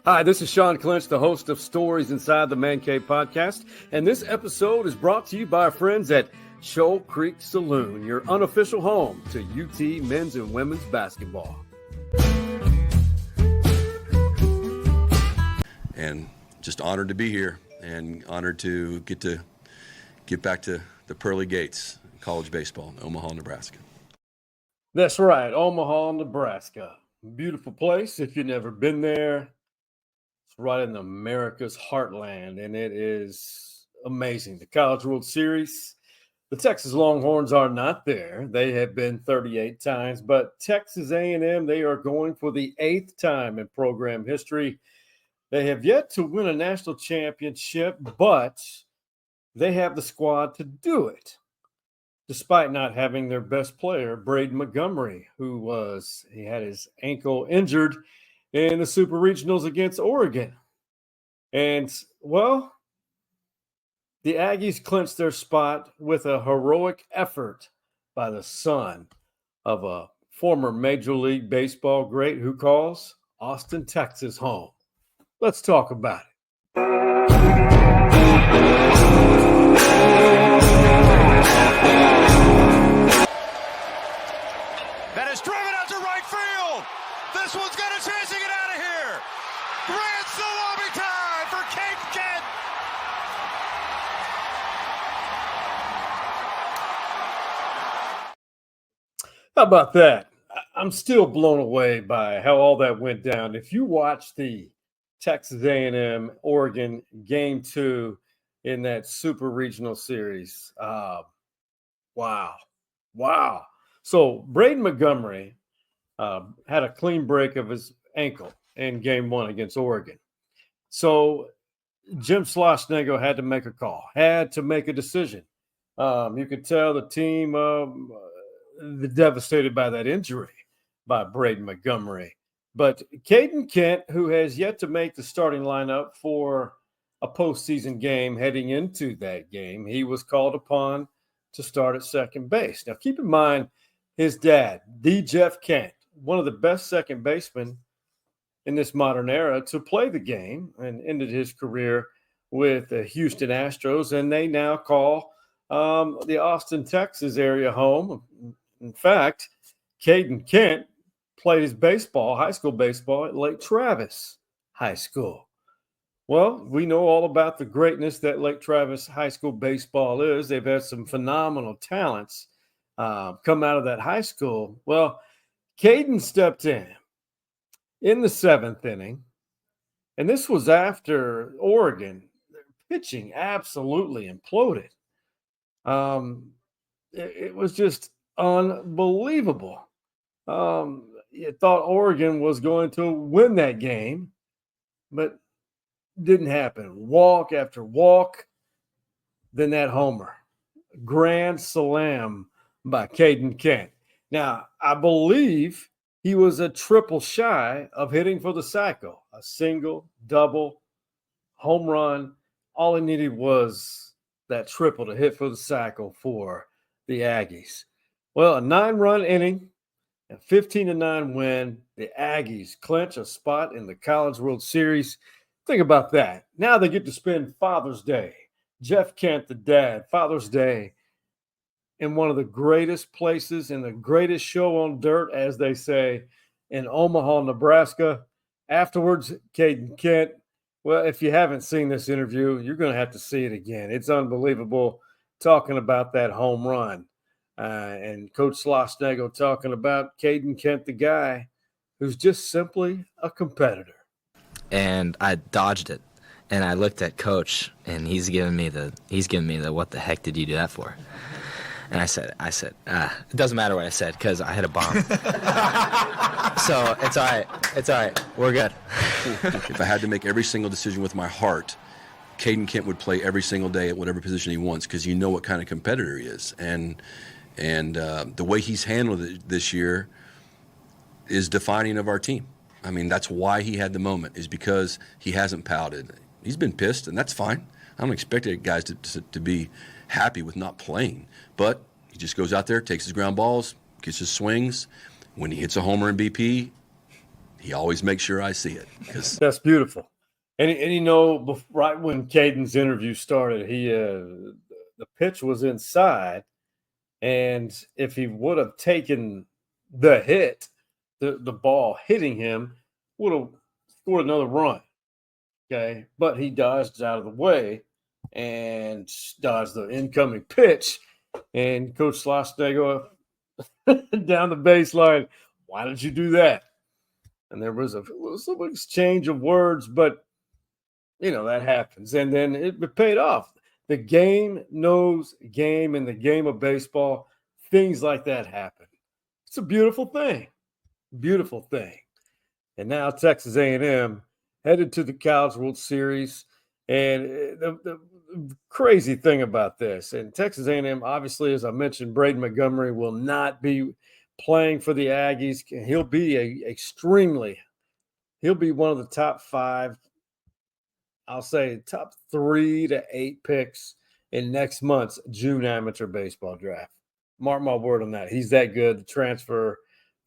Hi, this is Sean Clinch, the host of Stories Inside the Man Cave podcast, and this episode is brought to you by our friends at Shoal Creek Saloon, your unofficial home to UT men's and women's basketball. And just honored to be here and honored to get back to the pearly gates, college baseball in Omaha, Nebraska. That's right, Omaha, Nebraska. Beautiful place if you've never been there. It's right in America's heartland, and it is amazing. The College World Series, the Texas Longhorns are not there. They have been 38 times, but Texas A&M, they are going for the 8th time in program history. They have yet to win a national championship, but they have the squad to do it, despite not having their best player, Braden Montgomery, he had his ankle injured in the Super Regionals against Oregon. And, well, the Aggies clinched their spot with a heroic effort by the son of a former Major League Baseball great who calls Austin, Texas home. Let's talk about it. That is driven out to right field. This one's got a chance to get out of here. Grand salami time for Cape Kent. How about that? I'm still blown away by how all that went down. If you watch the Texas A&M Oregon Game 2 in that Super Regional Series, wow. So Braden Montgomery had a clean break of his ankle in Game 1 against Oregon. So Jim Saxton III had to make a call, had to make a decision. You could tell the team devastated by that injury by Braden Montgomery. But Caden Kent, who has yet to make the starting lineup for a postseason game heading into that game, he was called upon to start at second base. Now, keep in mind, his dad, D. Jeff Kent, one of the best second basemen in this modern era to play the game, and ended his career with the Houston Astros, and they now call the Austin, Texas area home. In fact, Caden Kent played his high school baseball at Lake Travis High School. Well, we know all about the greatness that Lake Travis High School baseball is. They've had some phenomenal talents come out of that high school. Well, Caden stepped in the 7th inning, and this was after Oregon. Their pitching absolutely imploded. It was just unbelievable. You thought Oregon was going to win that game, but didn't happen. Walk after walk, then that homer. Grand slam by Caden Kent. Now, I believe he was a triple shy of hitting for the cycle. A single, double, home run. All he needed was that triple to hit for the cycle for the Aggies. Well, a 9-run inning, a 15-9 win. The Aggies clinch a spot in the College World Series. Think about that. Now they get to spend Father's Day. Jeff Kent, the dad, Father's Day in one of the greatest places and the greatest show on dirt, as they say, in Omaha, Nebraska. Afterwards, Caden Kent, well, if you haven't seen this interview, you're going to have to see it again. It's unbelievable, talking about that home run. And Coach Saxton talking about Caden Kent, the guy who's just simply a competitor. And I dodged it, and I looked at Coach, and he's giving me the what the heck did you do that for? And I said, it doesn't matter what I said because I hit a bomb. So it's all right, we're good. If I had to make every single decision with my heart, Caden Kent would play every single day at whatever position he wants, because you know what kind of competitor he is, and the way he's handled it this year is defining of our team. I mean, that's why he had the moment, is because he hasn't pouted. He's been pissed, and that's fine. I don't expect guys to be happy with not playing, but he just goes out there, takes his ground balls, gets his swings. When he hits a homer in BP, he always makes sure I see it. That's beautiful. And you know, right when Caden's interview started, the pitch was inside, and if he would have taken the hit, the ball hitting him would have scored another run. Okay, but he dodged out of the way and dodged the incoming pitch, and Coach Schlossnagle down the baseline. Why did you do that? And there was some exchange of words, but you know that happens, and then it paid off. The game knows game in the game of baseball. Things like that happen. It's a beautiful thing, beautiful thing. And now Texas A&M headed to the College World Series, and the crazy thing about this, and Texas A&M, obviously, as I mentioned, Braden Montgomery will not be playing for the Aggies. He'll be one of the top 5, I'll say top 3 to 8 picks in next month's June amateur baseball draft. Mark my word on that. He's that good. The transfer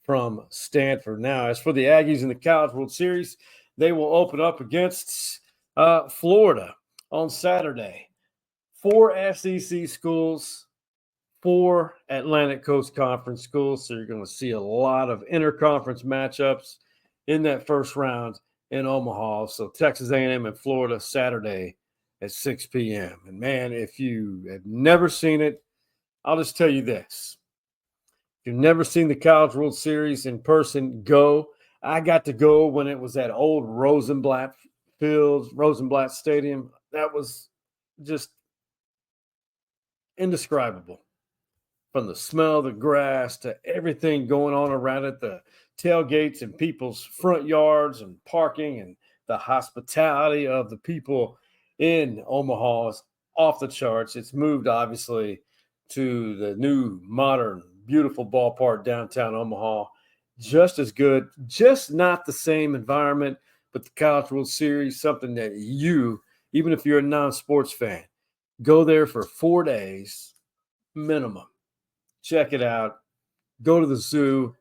from Stanford. Now, as for the Aggies in the College World Series, they will open up against Florida on Saturday. 4 SEC schools, 4 Atlantic Coast Conference schools. So you're going to see a lot of interconference matchups in that first round in Omaha. So Texas A&M and Florida Saturday at 6 p.m. And, man, if you have never seen it, I'll just tell you this. If you've never seen the College World Series in person, go. I got to go when it was at old Rosenblatt Stadium. That was just indescribable. From the smell of the grass to everything going on around it, the tailgates and people's front yards and parking, and the hospitality of the people in Omaha is off the charts. It's moved, obviously, to the new, modern, beautiful ballpark downtown Omaha. Just as good, just not the same environment, but the College World Series, something that you, even if you're a non-sports fan, go there for 4 days minimum. Check it out. Go to the zoo.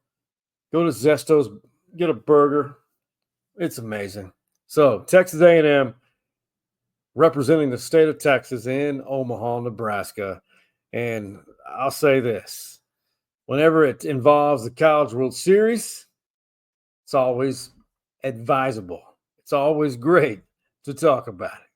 Go to Zesto's. Get a burger. It's amazing. So Texas A&M representing the state of Texas in Omaha, Nebraska. And I'll say this. Whenever it involves the College World Series, it's always advisable. It's always great to talk about it.